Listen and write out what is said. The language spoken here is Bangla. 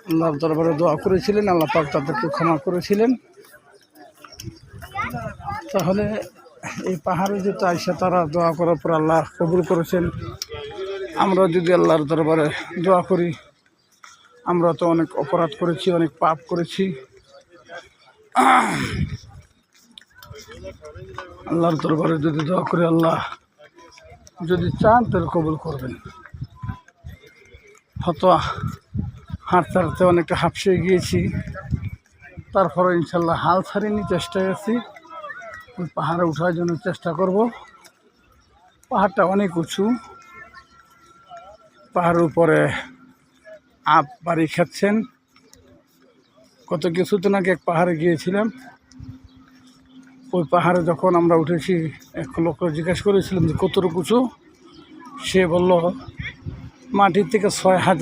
আল্লাহর দরবারে দোয়া করেছিলেন, আল্লাহ পাক তাদেরকে ক্ষমা করেছিলেন। তাহলে এই পাহাড়ে যেতে আইসা তারা দোয়া করার পর আল্লাহ কবুল করেছেন। আমরা যদি আল্লাহর দরবারে দোয়া করি, আমরা তো অনেক অপরাধ করেছি, অনেক পাপ করেছি। আল্লাহর দরবারে যদি দোয়া করি, আল্লাহ যদি চান তাহলে কবুল করবেন। হয়তো হাঁটতে হাঁটতে অনেকটা হাঁপসে গিয়েছি, তারপরে ইনশাল্লাহ হাল ছাড়িনি, চেষ্টায় আছি। ওই পাহাড়ে ওঠার জন্য চেষ্টা করব। পাহাড়টা অনেক উঁচু, পাহাড়ের উপরে আপ বাড়ি খাচ্ছেন। কত কিছুদিন আগে এক পাহাড়ে গিয়েছিলাম, ওই পাহাড়ে যখন আমরা উঠেছি এক লোককে জিজ্ঞাসা করেছিলাম যে কতটুকু উঁচু। সে বলল মাটির থেকে ৬,০০০